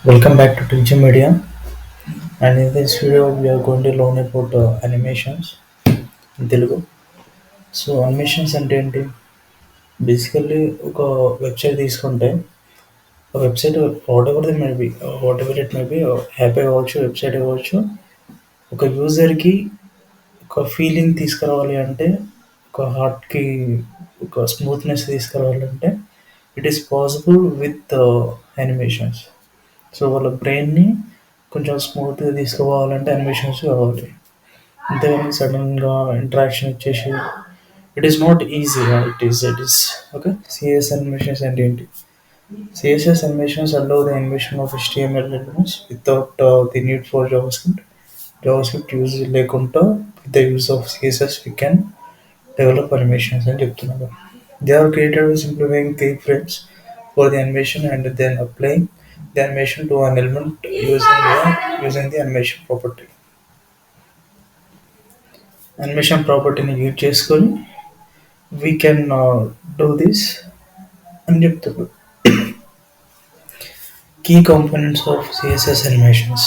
Welcome back to Teacher Media, and in this video we are going to learn about animations in Telugu. So animations అంటే ఏంటి? Basically ఒక website తీసుకుంటే ఆ website what ever it may be app కావచ్చు, website కావచ్చు, ఒక యూజర్కి ఒక feeling తీసుకురావాలి అంటే, ఒక హార్ట్కి ఒక స్మూత్నెస్ తీసుకురావాలంటే it is possible with animations. So వాళ్ళ బ్రెయిన్‌ని కొంచెం స్మూత్‌గా తీసుకుపోవాలంటే యానిమేషన్స్ కావాలి. అంతేగాని సడెన్‌గా ఇంటరాక్షన్ ఇచ్చేసి it is not easy. It is okay. CS animations అంటే ఏంటి? CSS animations allow the animation of HTML elements without the need for JavaScript. JavaScript use లేకుండా with the use of CSS we can develop animations అని చెప్తున్నారు. They are created by simplifying keyframes for the animation and then applying the animation to an element using the animation property. Animation ప్రాపర్టీని use చేసుకొని we can do this అని చెప్తారు. Key components of CSS animations.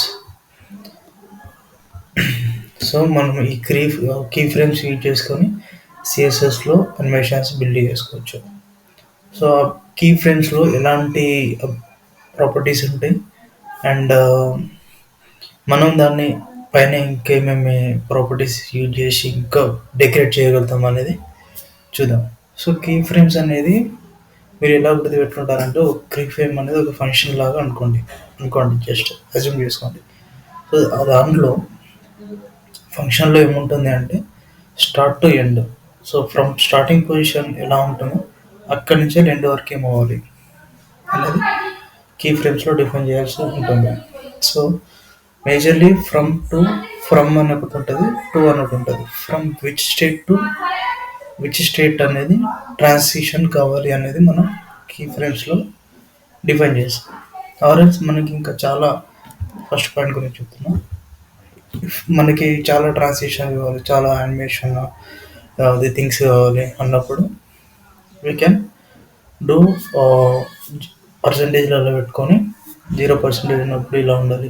So మనం ఈ key frames use చేసుకొని సిఎస్ఎస్లో animations build చేసుకోవచ్చు. So ఆ key ఫ్రేమ్స్లో ఎలాంటి ప్రాపర్టీస్ ఉంటాయి అండ్ మనం దాన్ని పైన ఇంకేమేమి ప్రాపర్టీస్ యూజ్ చేసి ఇంకా డెకరేట్ చేయగలుగుతాం అనేది చూద్దాం. సో కీ ఫ్రేమ్స్ అనేది మీరు ఎలా గుర్తుపెట్టుకుంటారంటే, ఒక కీ ఫ్రేమ్ అనేది ఒక ఫంక్షన్ లాగా అనుకోండి, జస్ట్ అజ్యూమ్ చేసుకోండి. సో దాంట్లో ఫంక్షన్లో ఏముంటుంది అంటే start to end. So from starting position ఎలా ఉంటుందో అక్కడి నుంచే ఎండ్ వరకు ఏమవ్వాలి అనేది కీ ఫ్రేమ్స్లో డిఫైన్ చేయాల్సి ఉంటుంది. సో మేజర్లీ ఫ్రమ్ అని ఒకటి ఉంటుంది, టు అని ఒకటి ఉంటుంది. From which state to which state అనేది ట్రాన్సిషన్ కావాలి అనేది మనం కీ ఫ్రేమ్స్లో డిఫైన్ చేస్తాం. ఆర్ఎల్స్ మనకి ఇంకా చాలా ఫస్ట్ పాయింట్ గురించి చెప్తున్నాం. మనకి చాలా ట్రాన్సిషన్ కావాలి, చాలా యానిమేషన్ ది థింగ్స్ కావాలి అన్నప్పుడు వీ కెన్ డూ పర్సంటేజ్లలో పెట్టుకొని 0% ఉన్నప్పుడు ఇలా ఉండాలి,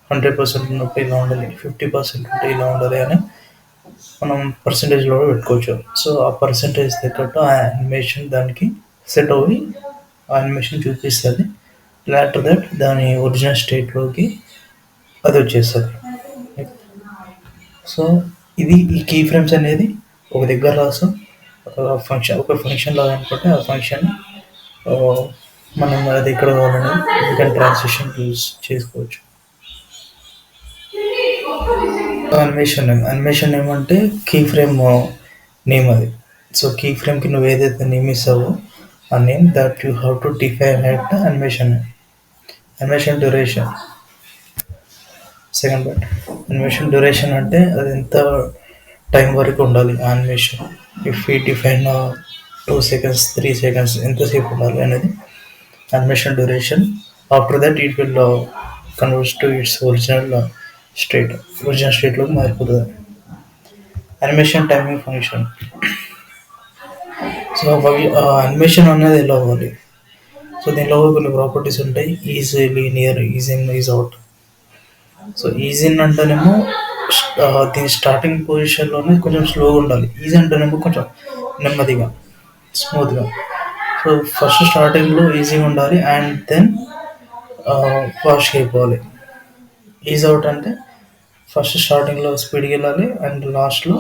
100% ఉన్నప్పుడు ఇలా ఉండాలి, 50% ఉంటే ఇలా ఉండాలి అని మనం పర్సంటేజ్లో పెట్టుకోవచ్చు. సో ఆ పర్సంటేజ్ తగ్గట్టు ఆ యానిమేషన్ దానికి సెట్ అవ్వి ఆ యానిమేషన్ చూపిస్తుంది. ఆఫ్టర్ దట్ దాని ఒరిజినల్ స్టేట్లోకి అది వచ్చేస్తుంది. సో ఈ కీ ఫ్రేమ్స్ అనేది ఒక దగ్గర రాస్తాం. ఒక ఫంక్షన్ లాగా అనుకుంటే ఆ ఫంక్షన్ మనం అది ఎక్కడ కావాలని ఇంకా ట్రాన్సిషన్ యూజ్ చేసుకోవచ్చు. అనిమేషన్ ఏమంటే కీ ఫ్రేమ్ నేమ్ అది. సో కీ ఫ్రేమ్కి నువ్వు ఏదైతే నేమ్ ఇస్తావో ఆ name that you have to define at animation duration. Second point, animation duration అంటే అది ఎంత టైం వరకు ఉండాలి యానిమేషన్. ఇఫ్ ఈ డిఫైన్ 2 సెకండ్స్ 3 సెకండ్స్ ఎంతసేపు ఉండాలి అనేది animation duration. After that it will converts to its original స్టేట్లోకి మారిపోతుంది. Animation timing function. So animation అనేది ఎలా అవ్వాలి? సో దీనిలో కొన్ని ప్రాపర్టీస్ ఉంటాయి. Is linear, is in, is out. So is in అంటేనేమో దీని స్టార్టింగ్ పొజిషన్లోనే కొంచెం స్లోగా ఉండాలి. ఈజ్ అంటేనేమో కొంచెం నెమ్మదిగా, స్మూత్గా. సో ఫస్ట్ స్టార్టింగ్లో ఈజీగా ఉండాలి అండ్ దెన్ ఫాస్ట్గా అయిపోవాలి. ఈజ్ అవుట్ అంటే ఫస్ట్ స్టార్టింగ్లో స్పీడ్గా వెళ్ళాలి అండ్ లాస్ట్లో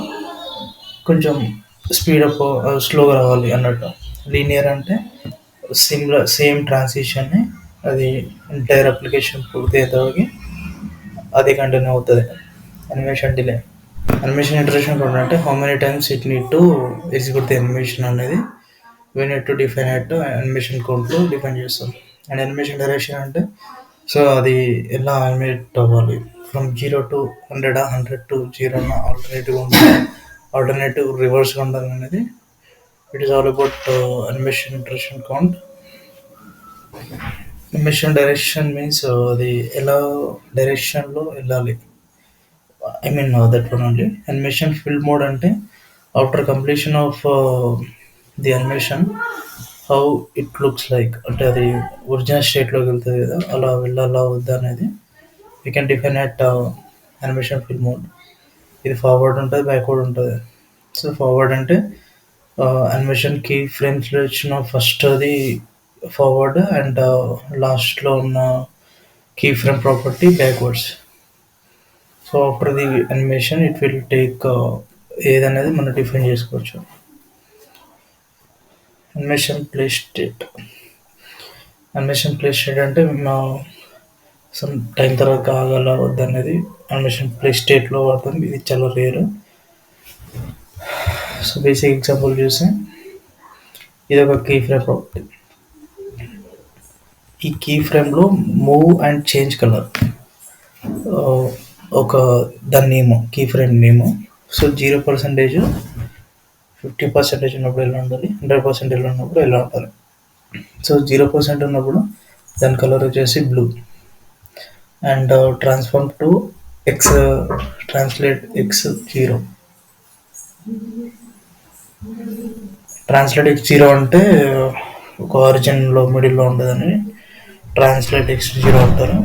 కొంచెం స్పీడప్ స్లోగా రావాలి అన్నట్టు. లీనియర్ అంటే సేమ్ ట్రాన్సిషన్ని అది ఎంటైర్ అప్లికేషన్ పూర్తి అయ్యేతవరకు అది కంటిన్యూ అవుతుంది. Animation delay. అనిమేషన్ ఇంటరేషన్ కూడా అంటే how many times it need to execute the animation అనేది we need to define at animation కోడ్లో డిఫైన్ చేస్తాం. అండ్ అనిమేషన్ డైరెక్షన్ అంటే సో అది ఎలా అనిమేట్ అవ్వాలి, ఫ్రమ్ 0 to 100, 100 to 0, ఆల్టర్నేటివ్ రివర్స్గా ఉండాలి అనేది. It is all about animation iteration count. Animation direction means అది ఎలా డైరెక్షన్లో వెళ్ళాలి, I mean that one only. Animation fill mode అంటే after completion of the animation how it looks like, అంటే అది ఒరిజినల్ స్టేట్లోకి వెళ్తుంది కదా, అలా వెళ్ళాలా వద్దా అనేది we can define at animation film mode. ఇది ఫార్వర్డ్ ఉంటుంది, బ్యాక్వర్డ్ ఉంటుంది. సో ఫార్వర్డ్ అంటే యానిమేషన్ కీ ఫ్రేమ్స్లో ఇచ్చిన ఫస్ట్ అది ఫార్వర్డ్, అండ్ లాస్ట్లో ఉన్న key frame property backwards. So after the animation it will take ఏదనేది మనం డిఫైన్ చేసుకోవచ్చు. అనిమేషన్ ప్లే స్టేట్ అంటే సమ్ టైం తర్వాత ఆగాల వద్దనేది అనిమేషన్ ప్లే స్టేట్లో వాడతాం. ఇది చాలా రేర్. సో బేసిక్ ఎగ్జాంపుల్ చూస్తే ఇది ఒక కీ ఫ్రేమ్ ప్రాపర్టీ. ఈ కీ ఫ్రేమ్లో మూవ్ అండ్ చేంజ్ కలర్ ఒక దాని name, key frame name. So 0%, 50% ఉన్నప్పుడు ఎలా ఉండాలి, 100% ఎలా ఉన్నప్పుడు ఎలా ఉండాలి. సో 0% ఉన్నప్పుడు దాని కలర్ వచ్చేసి blue. And transform to X, translate X zero. Translate X zero అంటే ఒక ఆరిజిన్లో మిడిల్లో ఉండదని ట్రాన్స్లేట్ ఎక్స్ జీరో అంటారు.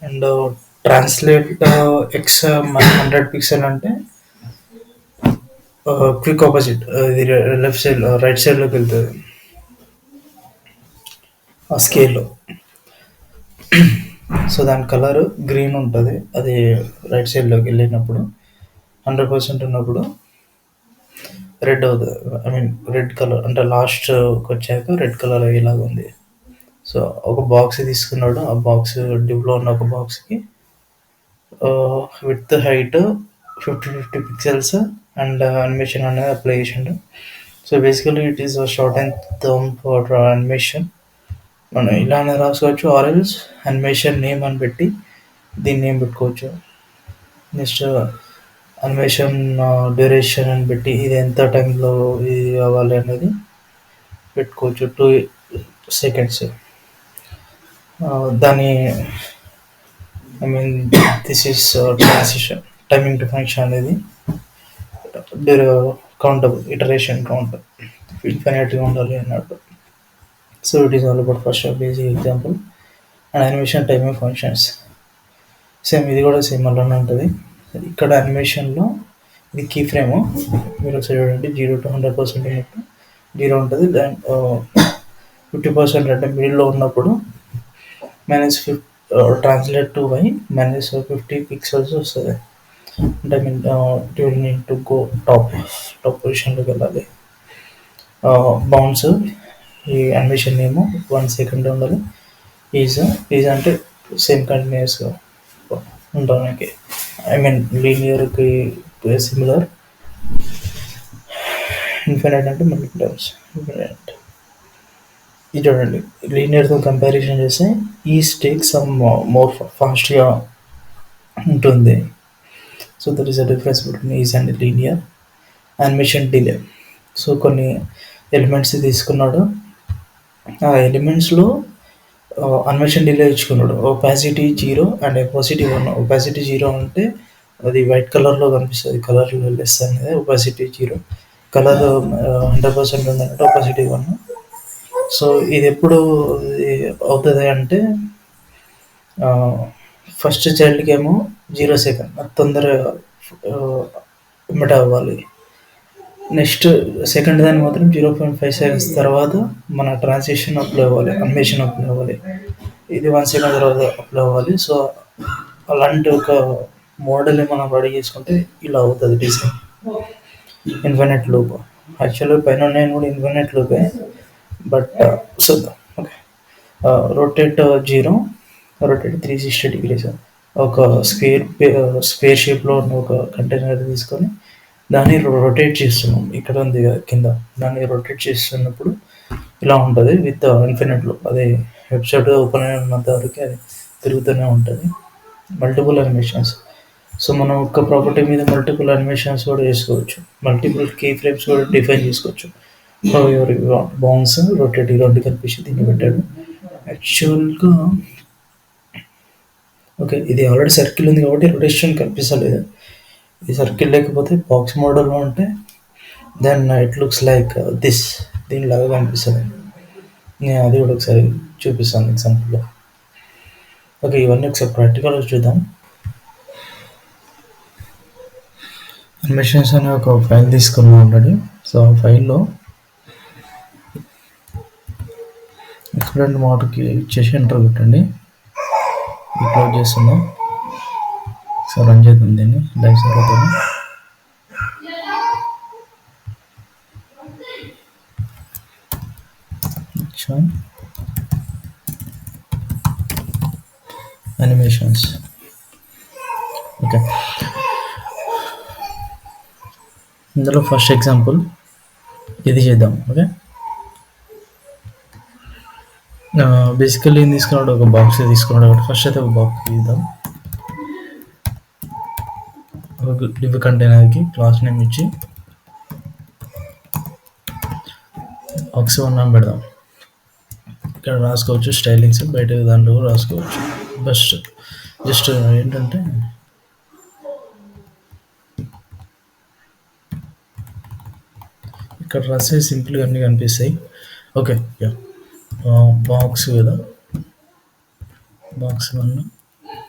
అండ్ ట్రాన్స్లేట్ ఎక్స్ 100 పిక్సెల్ అంటే క్విక్ ఆపోజిట్, ఇది లెఫ్ట్ సైడ్ రైట్ సైడ్లోకి వెళ్తుంది ఆ స్కేల్లో. సో దాని కలర్ గ్రీన్ ఉంటుంది, అది రైట్ సైడ్లోకి వెళ్ళినప్పుడు. 100% ఉన్నప్పుడు రెడ్ అవుతుంది, ఐ మీన్ రెడ్ కలర్, అంటే లాస్ట్కి వచ్చాక రెడ్ కలర్ అయ్యేలాగా ఉంది. సో ఒక బాక్స్ తీసుకున్నాడు, ఆ బాక్స్ డివ్లో ఉన్న ఒక బాక్స్కి with height 50 pixels and animation అనేది అప్లై చేసిండు. So basically it is short and term for animation. మనం ఇలానే రాసుకోవచ్చు, ఆర్ఎల్స్ అనిమేషన్ నేమ్ అని పెట్టి దీన్ని నేమ్ పెట్టుకోవచ్చు. నెక్స్ట్ అనిమేషన్ డ్యూరేషన్ అని పెట్టి ఇది ఎంత టైంలో ఇది కావాలి అనేది పెట్టుకోవచ్చు, 2 seconds. దాని I mean this is transition timing to function అనేది కౌంటబుల్ ఇటరేషన్ కౌంట్ ఇన్ఫినిట్గా ఉండాలి అన్నట్టు. So it is all about first basic example and animation timing functions. Same ఇది కూడా సేమ్ అలానే ఉంటుంది. ఇక్కడ అనిమేషన్లో ఇది కీ ఫ్రేమ్, మీరు ఒకసారి చూడండి, 0 to 100% ఉన్నప్పుడు 0 ఉంటుంది. దాని 50% అంటే మిడిల్లో ఉన్నప్పుడు -50 ట్రాన్స్లేట్ టు వై -50 పిక్సెల్స్ వస్తుంది. అంటే I mean you will need to go top పొజిషన్లోకి వెళ్ళాలి. బౌన్స్, ఈ అనిమేషన్ నేము 1 second ఉండాలి. ఈజ్ అంటే సేమ్ కంటిన్యూస్గా ఉండడానికి, ఐ మీన్ లీనియర్కి సిమిలర్. ఇన్ఫినైట్ అంటే మల్టిపుల్ టైమ్స్ ఇన్ఫినైట్. ఇది చూడండి, లీనియర్తో కంపారిజన్ చేస్తే ఈజ్ టేక్ సమ్ మోర్ ఫాస్ట్గా ఉంటుంది. So that is a difference between ease and linear. Animation delay, so కొన్ని ఎలిమెంట్స్ తీసుకున్నాడు, ఆ ఎలిమెంట్స్లో అనిమేషన్ డిలే ఇచ్చుకున్నాడు. Opacity 0 and ఎపోసిటీ 1. ఒపాసిటీ 0 అంటే అది వైట్ కలర్లో కనిపిస్తుంది, కలర్లో వెళ్ళేస్తుంది అనేది ఒపాసిటీ 0. కలర్ 100% ఉందంటే ఒపాసిటీ 1. సో ఇది ఎప్పుడు అవుతుంది అంటే ఫస్ట్ చైల్డ్కి ఏమో 0 సెకండ్, అది తొందరగా ఎమ్మట అవ్వాలి. నెక్స్ట్ సెకండ్ దాన్ని మాత్రం 0.5 seconds తర్వాత మన ట్రాన్సిషన్ అప్లై అవ్వాలి, అనిమేషన్ అప్లై అవ్వాలి. ఇది 1 second తర్వాత అప్లై అవ్వాలి. సో అలాంటి ఒక మోడల్ని మనం రెడీ చేసుకుంటే ఇలా అవుతుంది డిజైన్. ఇన్ఫినిట్ లూప్, యాక్చువల్గా పైన నేను కూడా ఇన్ఫినిట్ లూపే, బట్ చూద్దాం. Okay, rotate 0, rotate 360 degrees. ఒక స్క్వేర్ షేప్లో ఉన్న ఒక కంటైనర్ తీసుకొని దాన్ని రొటేట్ చేస్తున్నాం, ఇక్కడ ఉంది కింద, దాన్ని రొటేట్ చేస్తున్నప్పుడు ఇలా ఉంటుంది విత్ ఇన్ఫినిట్ లూప్. అది వెబ్సైట్ ఓపెన్ అయినంత వరకు అది తిరుగుతూనే ఉంటుంది. మల్టిపుల్ అనిమేషన్స్, సో మనం ఒక్క ప్రాపర్టీ మీద మల్టిపుల్ అనిమేషన్స్ కూడా చేసుకోవచ్చు, మల్టిపుల్ కీ ఫ్రేమ్స్ కూడా డిఫైన్ చేసుకోవచ్చు. ఎవరి బౌన్స్, రొటేట్, ఈ రెండు కనిపించి దీన్ని పెట్టాడు. యాక్చువల్గా ఓకే, ఇది ఆల్రెడీ సర్కిల్ ఉంది కాబట్టి రొటేషన్ కనిపిస్తలేదు. ఇది సర్కిల్ లేకపోతే బాక్స్ మోడల్లో ఉంటే then it looks like this దీనిలాగా కనిపిస్తుంది. నేను అది కూడా ఒకసారి చూపిస్తాను ఎగ్జాంపుల్‌లో. ఓకే. ఇవన్నీ ఒకసారి ప్రాక్టికల్‌గా చూద్దాం. అనిమేషన్స్ అనే ఒక ఫైల్ తీసుకున్నాం ఆల్రెడీ. సో, ఆ ఫైల్‌లో ఎక్స్‌ప్లెయిన్ మోడ్‌కి ఇచ్చేసి ఎంటర్ కొట్టండి. ఇది క్లోజ్ చేస్తున్నా. సో, రన్ చేద్దాం దీన్ని లైవ్ సర్వర్‌తోని. ఇచ్చాం. అనిమేషన్స్. ఓకే. ఇందులో ఫస్ట్ ఎగ్జాంపుల్ ఇది చేద్దాం. ఓకే. బేసికల్లీ ఏం తీసుకున్నాడు, ఒక బాక్స్ తీసుకున్నాడు కాబట్టి ఫస్ట్ అయితే ఒక బాక్స్ తీద్దాం. ఒక డివ్ కంటైనర్కి క్లాస్ నేమ్ ఇచ్చి బాక్స్ 1 అని పెడదాం. ఇక్కడ రాసుకోవచ్చు స్టైలింగ్స్, బయట దాంట్లో కూడా రాసుకోవచ్చు. జస్ట్ ఏంటంటే ఇక్కడ రాసే సింపుల్గా అన్నీ కనిపిస్తాయి. ఓకే. బాక్స్ కదా, బాక్స్ 1.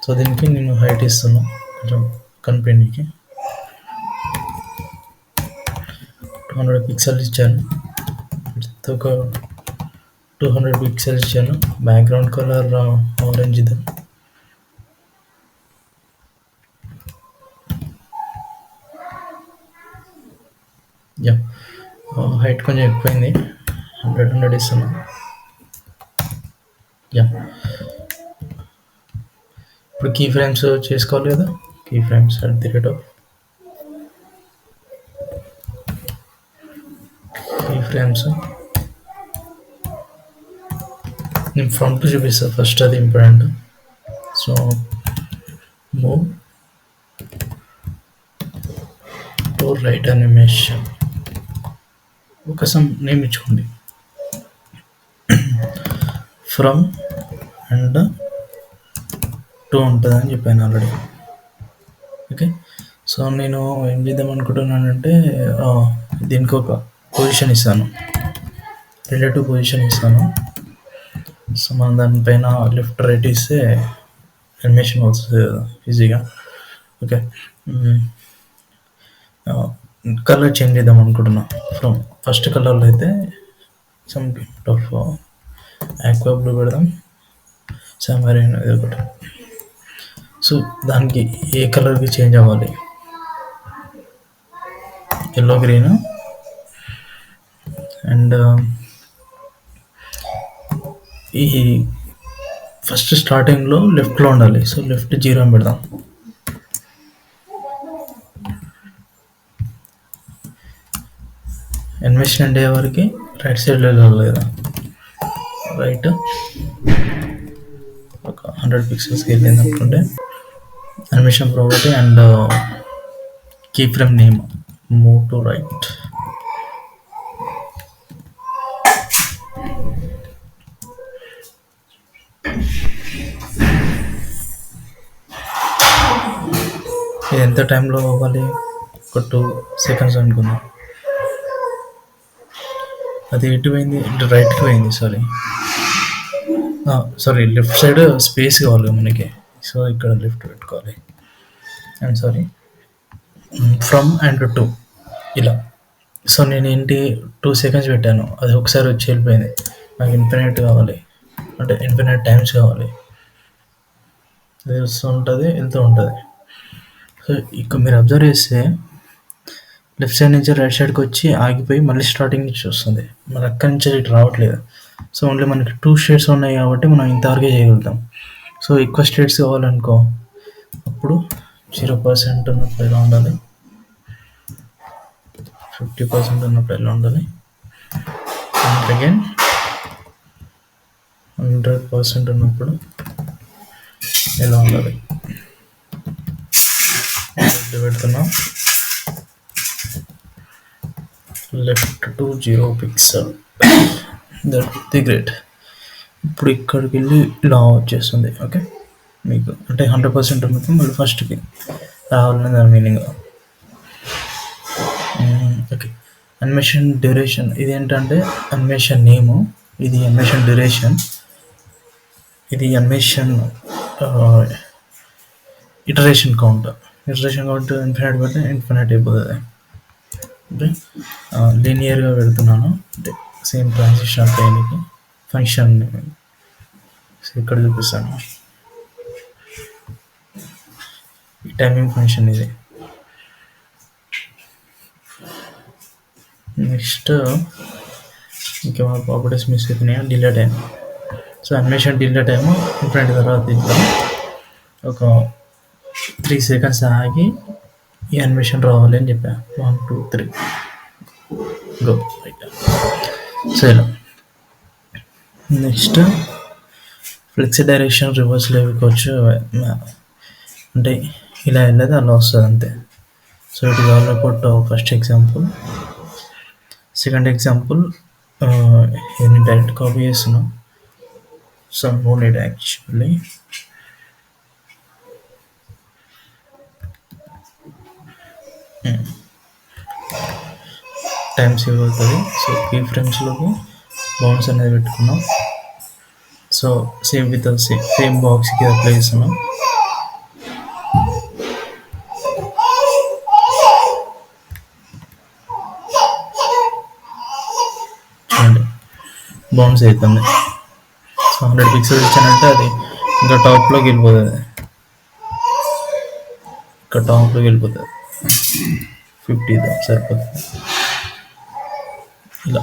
సో దీనికి నేను హైట్ ఇస్తున్నా కొంచెం కనిపించడానికి. 200 పిక్సెల్స్ ఇచ్చాను. ఒక 200 పిక్సెల్స్ ఇచ్చాను. బ్యాక్గ్రౌండ్ కలర్ ఆరెంజ్ ఇది. హైట్ కొంచెం ఎక్కువైంది. 100 ఇస్తున్నా. ఇప్పుడు కీ ఫ్రేమ్స్ చేసుకోవాలి కదా. కీ ఫ్రేమ్స్ కీ ఫ్రేమ్స్ నేను ఫ్రంట్ చూపిస్తాను ఫస్ట్, అది important. So move to right animation. ఒక సమ్ నేమ్ ఇచ్చుకోండి. ఫ్రమ్ అండ్ టు ఉంటుందని చెప్పాను ఆల్రెడీ. ఓకే. సో నేను ఏం చేద్దాం అనుకుంటున్నానంటే దీనికి ఒక పొజిషన్ ఇస్తాను, రిలేటివ్ పొజిషన్ ఇస్తాను. సో మనం దానిపైన లెఫ్ట్ రైట్ ఇస్తే అనిమేషన్ వస్తుంది కదా ఈజీగా. ఓకే. కలర్ చేంజ్ చేద్దాం అనుకుంటున్నా. ఫ్రమ్ ఫస్ట్ కలర్లో అయితే సమ్ ఆఫ్ ఆక్వా బ్లూ పెడదాం, సమ్మరీన్ ఇది ఒకటి. సో దానికి ఏ కలర్కి చేంజ్ అవ్వాలి, ఎల్లో గ్రీన్. అండ్ ఈ ఫస్ట్ స్టార్టింగ్లో లెఫ్ట్లో ఉండాలి. సో లెఫ్ట్ 0 అని పెడదాం. అనిమేషన్ అంటే వరకు రైట్ సైడ్లో వెళ్ళాలి కదా. రైట్ ఒక 100 పిక్సెల్స్కి వెళ్ళింది అనుకుంటే animation property and key frame name move to right. ఇది ఎంత టైంలో అవ్వాలి, ఒక 2 seconds అనుకుందాం. అది ఎటు పోయింది, రైట్కి పోయింది. సారీ లెఫ్ట్ సైడ్ స్పేస్ కావాలి మనకి. సో ఇక్కడ లెఫ్ట్ పెట్టుకోవాలి. అండ్ ఫ్రమ్ అండ్ టు ఇలా. సో నేను ఏంటి 2 seconds పెట్టాను, అది ఒకసారి వచ్చి వెళ్ళిపోయింది. నాకు ఇన్ఫినిట్ కావాలి, అంటే ఇన్ఫినిట్ టైమ్స్ కావాలి. అది వస్తూ ఉంటుంది, వెళ్తూ ఉంటుంది. సో ఇక్కడ మీరు అబ్జర్వ్ చేస్తే లెఫ్ట్ సైడ్ నుంచి రైట్ సైడ్కి వచ్చి ఆగిపోయి మళ్ళీ స్టార్టింగ్ నుంచి వస్తుంది. మరి అక్కడి నుంచి ఇటు రావట్లేదు. సో ఓన్లీ మనకి 2 స్టేట్స్ ఉన్నాయి కాబట్టి మనం ఇంతవరకే చేయగలుగుతాం. సో ఎక్కువ స్టేట్స్ కావాలనుకో అప్పుడు 0% ఉన్నప్పుడు ఎలా ఉండాలి, 50% ఉన్నప్పుడు ఎలా ఉండాలి, అండ్ అగైన్ 100% ఉన్నప్పుడు ఎలా ఉండాలి. పెడుతున్నాం left to 0 pixel. That the great. ఇప్పుడు ఇక్కడికి వెళ్ళి ఇలా వచ్చేస్తుంది. ఓకే. మీకు అంటే 100% ఉన్నప్పుడు మళ్ళీ ఫస్ట్కి రావాలని దాని మీనింగ్. ఓకే. అనిమేషన్ డ్యూరేషన్ ఇదేంటంటే అనిమేషన్ నేము, ఇది అనిమేషన్ డ్యూరేషన్, ఇది animation iteration count. Iteration count infinite పెడితే ఇన్ఫినిట్ అయిపోతుంది. అంటే లీనియర్గా పెడుతున్నాను అంటే సేమ్ ట్రాన్సిషన్ ట్రైన్కి ఫంక్షన్ ఇక్కడ చూపిస్తాను. ఈ టైమింగ్ ఫంక్షన్ ఇది. నెక్స్ట్ ఇంకేమైనా ప్రాపర్టీస్ మిస్ అవుతున్నాయా, delay time. So animation delay time infinite తర్వాత ఇంకా ఒక 3 సెకండ్స్ ఆగి ఈ అనిమేషన్ రావాలి అని చెప్పా. 1 2 3 గో. సో ఇలా నెక్స్ట్ ఫ్లెక్సీ డైరెక్షన్ రివర్స్లో ఇవ్వచ్చు, అంటే ఇలా వెళ్ళేది అలా వస్తుంది అంతే. So it is all about first example. Second example నేను డైరెక్ట్ కాపీ చేస్తున్నాను. So no need actually. Time save అవుతుంది. సో కీ ఫ్రేమ్స్లోకి బౌన్స్ అనేది పెట్టుకున్నాం. సో సేమ్ విత్ సేమ్ బాక్స్కి అప్లై చేస్తున్నాం. చూడండి బౌన్స్ అవుతుంది. సో 100 పిక్సెల్స్ ఇచ్చానంటే అది ఇంకా టాప్లోకి వెళ్ళిపోతుంది, ఇంకా టాప్లోకి వెళ్ళిపోతుంది. 50 సరిపోతుంది. ఇలా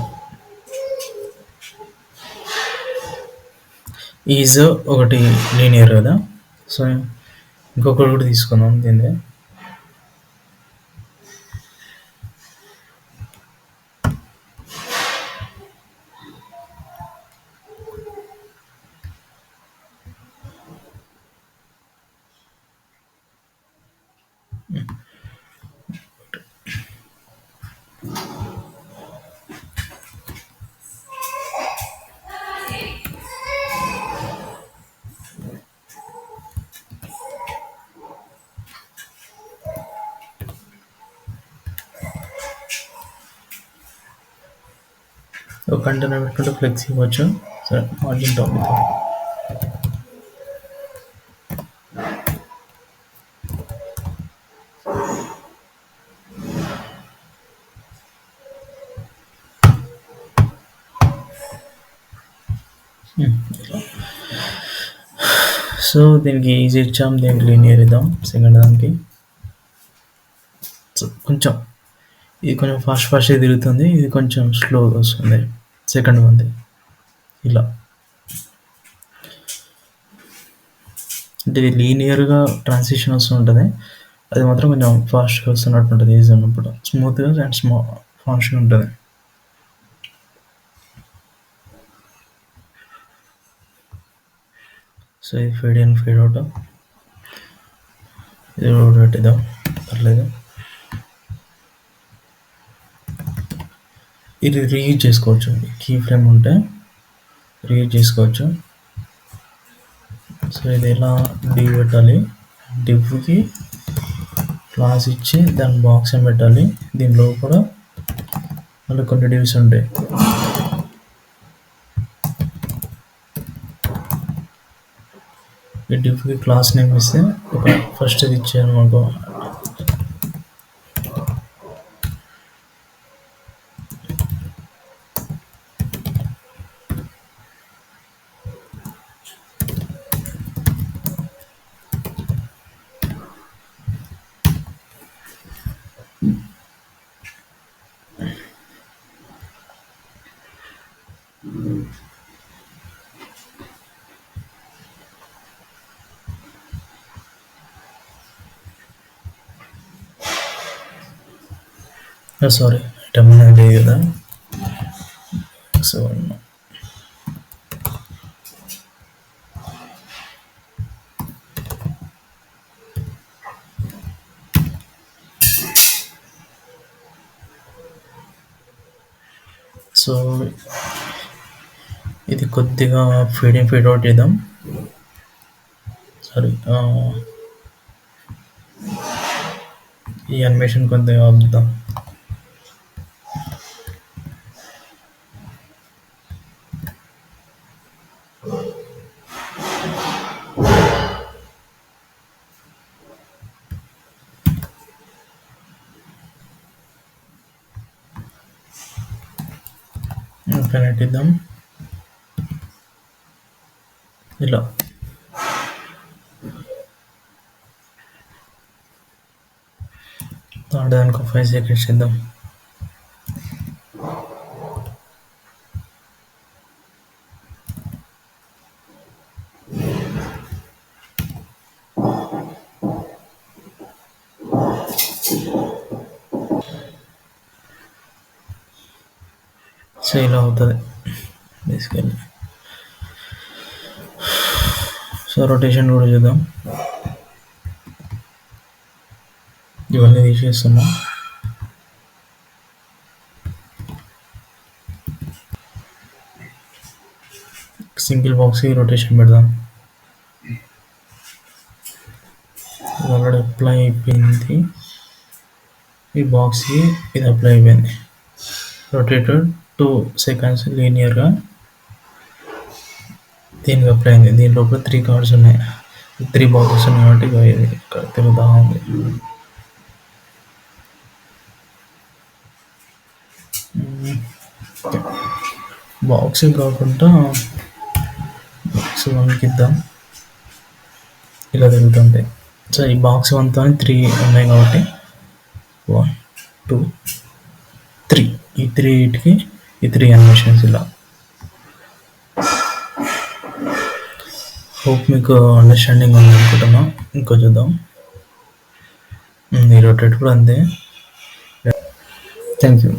ఈజ్ ఒకటి లీనియర్ కదా. సో ఇంకొకటి కూడా తీసుకుందాం దీన్ని. ఒక కంటైనర్ పెట్టుకుంటే ఫ్లెక్స్ ఇవ్వచ్చు. సరే మార్జిన్ టాపిక్. సో దీనికి ఈజీ ఇచ్చాం, దీనికి లీనియర్ ఇద్దాం సెకండ్ దానికి. సో కొంచెం ఇది కొంచెం ఫాస్ట్ తిరుగుతుంది, ఇది కొంచెం స్లోగా వస్తుంది సెకండ్ మంది. ఇలా అంటే ఇది లీనియర్గా ట్రాన్సిషన్ వస్తుంటుంది, అది మాత్రం కొంచెం ఫాస్ట్గా వస్తున్నట్టు ఉంటుంది. ఈజీ ఉన్నప్పుడు స్మూత్గా అండ్ ఫాస్ట్గా ఉంటుంది. సో ఇది ఫేడ్ ఇన్ ఫేడ్ అవుట్, ఇది పెట్టిద్దాం పర్లేదు. ఇది రీయూజ్ చేసుకోవచ్చు, కీ ఫ్రేమ్ ఉంటే రీయూజ్ చేసుకోవచ్చు. సో ఇది ఎలా డివ్ పెట్టాలి, డివ్కి క్లాస్ ఇచ్చి దాని బాక్స్ ఏం పెట్టాలి, దీనిలో కూడా మళ్ళీ కొన్ని డివ్స్ ఉంటాయి. ఈ డివ్కి క్లాస్ నేమ్ ఇస్తే ఒక ఫస్ట్ ఇది ఇచ్చాను అనుకో, సారీ ఐటమ్ అనేది లేదు కదా. సో ఇది కొద్దిగా ఫీడ్ అవుట్ చేద్దాం. సారీ ఈ అనిమేషన్ కొద్దిగా ఆపుదాం. పక్కన పెట్టిద్దాం. ఇలా తాడడానికి 5 సెకండ్స్ ఇద్దాం. సో ఇలా అవుతుంది బేసికల్లీ. సో రొటేషన్ కూడా చూద్దాం. ఇవన్నీ తీసేస్తున్నా. సింగిల్ బాక్స్కి రొటేషన్ పెడదాం. ఆల్రెడీ అప్లై అయిపోయింది. ఈ బాక్స్కి ఇది అప్లై అయిపోయింది. రొటేటెడ్ 2 seconds లీనియర్గా దీనికి అప్లై అయింది. దీని లోపల 3 కార్డ్స్ ఉన్నాయి, 3 బాక్సెస్ ఉన్నాయి కాబట్టి ఇది ఇక్కడ తిరుగుతూ ఉంది. బాక్సింగ్ కాకుండా బాక్స్ 1కి ఇద్దాం. ఇలా తిరుగుతుంటాయి. సో ఈ బాక్స్ 1తో 3 ఉన్నాయి కాబట్టి 1 2 3 ఈ 3కి ఈ 3 యానిమేషన్స్ ఇలా. హోప్ మీకు అండర్స్టాండింగ్ ఉంది అనుకుంటున్నా. ఇంకో చూద్దాం. ఈ రొటేట్ కూడా అంతే. Thank you.